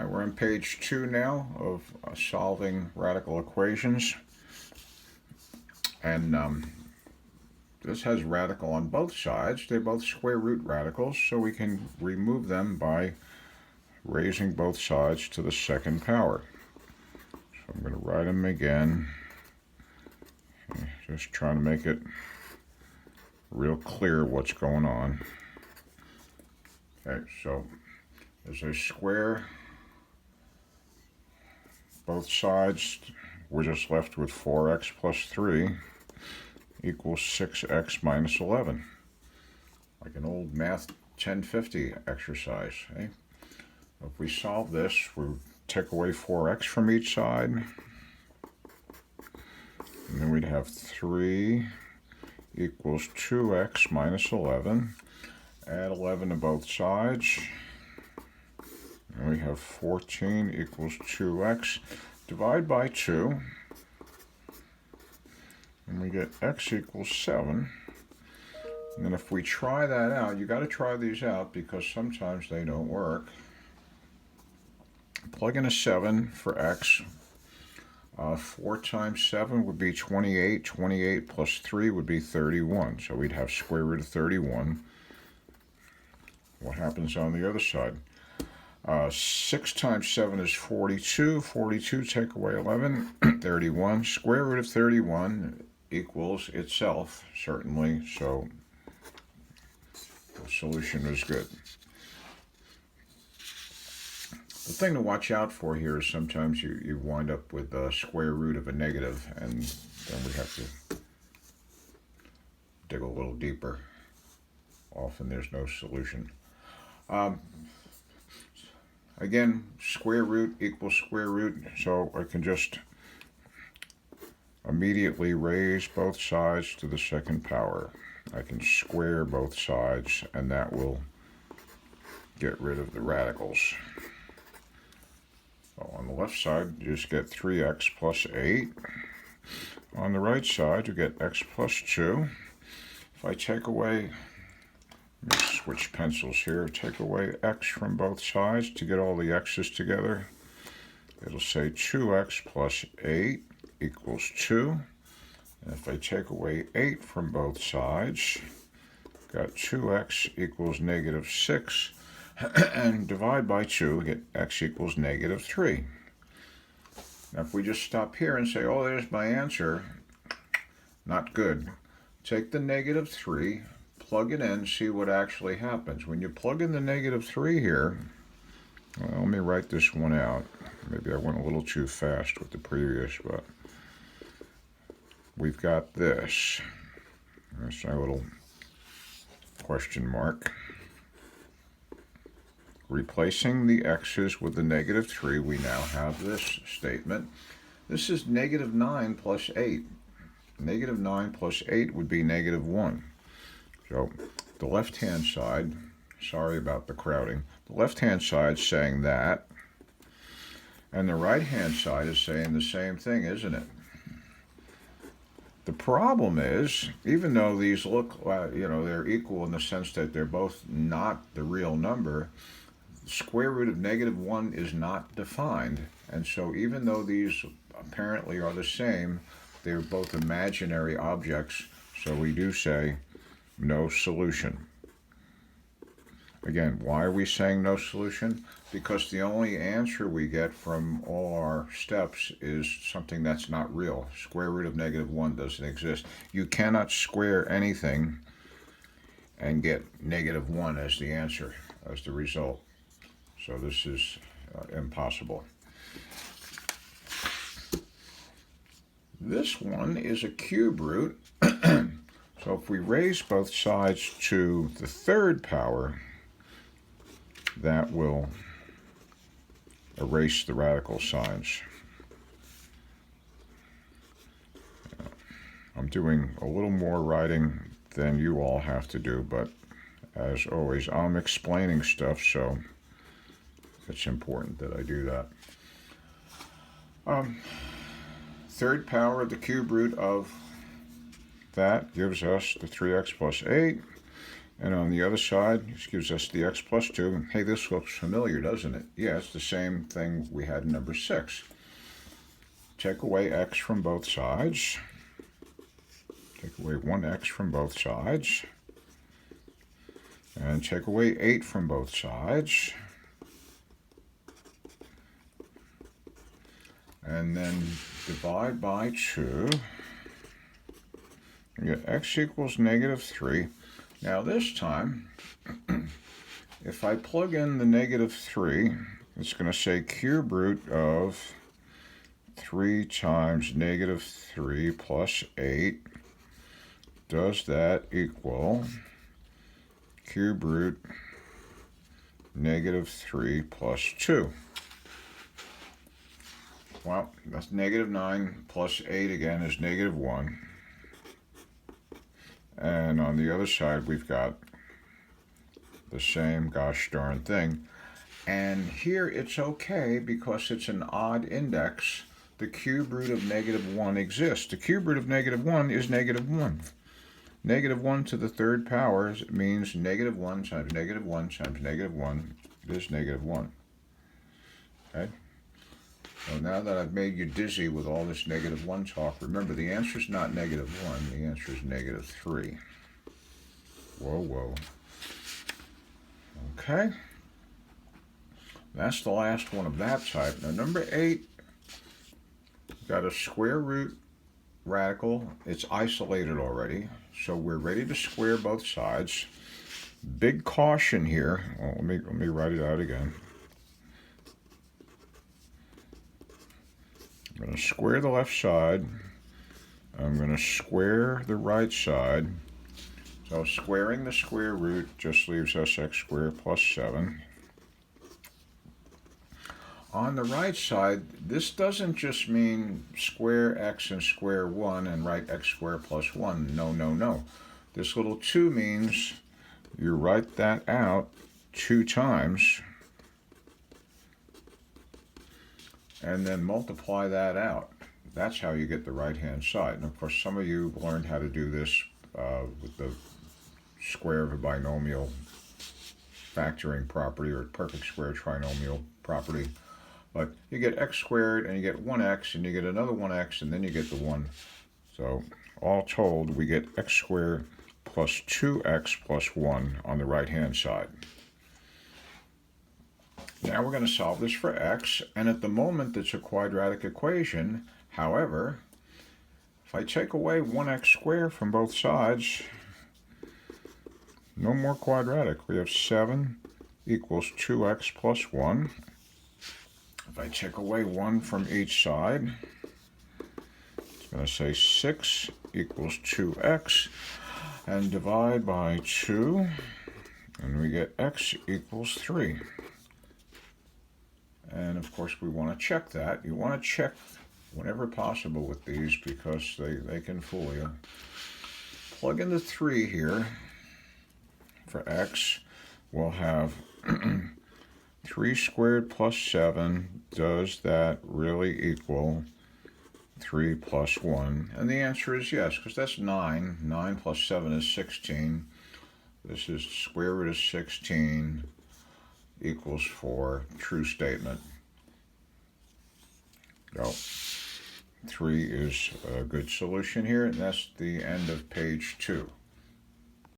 We're on page 2 now of solving radical equations. And this has radical on both sides. They're both square root radicals, so we can remove them by raising both sides to the second power. So I'm going to write them again. Just trying to make it real clear what's going on. Okay, so there's a square. Both sides, we're just left with 4x plus 3 equals 6x minus 11. Like an old math 1050 exercise. Okay? If we solve this, we take away 4x from each side. And then we'd have 3 equals 2x minus 11. Add 11 to both sides. And we have 14 equals 2x. Divide by 2. And we get x equals 7. And then if we try that out, you got to try these out because sometimes they don't work. Plug in a 7 for x. 4 times 7 would be 28. 28 plus 3 would be 31. So we'd have square root of 31. What happens on the other side? 6 times 7 is 42. 42 take away 11, 31. Square root of 31 equals itself, certainly. So the solution is good. The thing to watch out for here is sometimes you wind up with the square root of a negative, and then we have to dig a little deeper. Often there's no solution. Again, square root equals square root, so I can just immediately raise both sides to the second power. I can square both sides, and that will get rid of the radicals. So on the left side, you just get 3x plus 8. On the right side, you get x plus 2. If I take away, let me switch pencils here, take away x from both sides to get all the x's together, it'll say 2x plus 8 equals 2. And if I take away 8 from both sides, got 2x equals negative 6. And divide by 2, we get x equals negative 3. Now if we just stop here and say, oh, there's my answer, not good. Take the negative 3, plug it in, see what actually happens. When you plug in the negative 3 here, well, let me write this one out. Maybe I went a little too fast with the previous, but we've got this. That's our little question mark. Replacing the x's with the negative 3, we now have this statement. This is negative 9 plus 8. Negative 9 plus 8 would be negative 1. So the left-hand side, sorry about the crowding, the left-hand side is saying that, and the right-hand side is saying the same thing, isn't it? The problem is, even though these look, they're equal in the sense that they're both not the real number, the square root of negative 1 is not defined. And so even though these apparently are the same, they're both imaginary objects. So we do say no solution. Again, why are we saying no solution? Because the only answer we get from all our steps is something that's not real. Square root of negative 1 doesn't exist. You cannot square anything and get negative 1 as the answer, as the result. So this is impossible. This one is a cube root. So if we raise both sides to the third power, that will erase the radical signs. I'm doing a little more writing than you all have to do, but as always, I'm explaining stuff, so it's important that I do that. Third power of the cube root of that gives us the 3x plus 8. And on the other side, this gives us the x plus 2. Hey, this looks familiar, doesn't it? Yeah, it's the same thing we had in number 6. Take away x from both sides. Take away 1x from both sides. And take away 8 from both sides. And then divide by 2. You get x equals negative 3. Now this time, if I plug in the negative 3, it's going to say cube root of 3 times negative 3 plus 8. Does that equal cube root negative 3 plus 2? Well, that's negative 9 plus 8 again is negative 1. And on the other side, we've got the same gosh darn thing. And here it's okay because it's an odd index. The cube root of negative 1 exists. The cube root of negative 1 is negative 1. Negative 1 to the third power means negative 1 times negative 1 times negative 1 is negative 1. Okay? So now that I've made you dizzy with all this negative 1 talk, remember the answer is not negative 1, the answer is negative 3. Whoa, whoa. Okay. That's the last one of that type. Now number 8, we've got a square root radical. It's isolated already, so we're ready to square both sides. Big caution here. Well, let me write it out again. I'm going to square the left side. I'm going to square the right side. So squaring the square root just leaves us x squared plus 7. On the right side, this doesn't just mean square x and square 1 and write x squared plus 1. No, no, no. This little 2 means you write that out 2 times and then multiply that out. That's how you get the right-hand side. And of course, some of you learned how to do this with the square of a binomial factoring property or perfect square trinomial property. But you get x squared and you get 1x and you get another 1x and then you get the 1. So all told, we get x squared plus 2x plus 1 on the right-hand side. Now we're going to solve this for x, and at the moment it's a quadratic equation. However, if I take away 1x squared from both sides, no more quadratic. We have 7 equals 2x plus 1. If I take away 1 from each side, it's going to say 6 equals 2x, and divide by 2, and we get x equals 3. And of course we want to check that. You want to check whenever possible with these because they can fool you. Plug in the 3 here for x. We'll have 3 squared plus 7. Does that really equal 3 plus 1? And the answer is yes, because that's 9. 9 plus 7 is 16. This is square root of 16 equals 4. True statement. So 3 is a good solution here, and that's the end of page 2.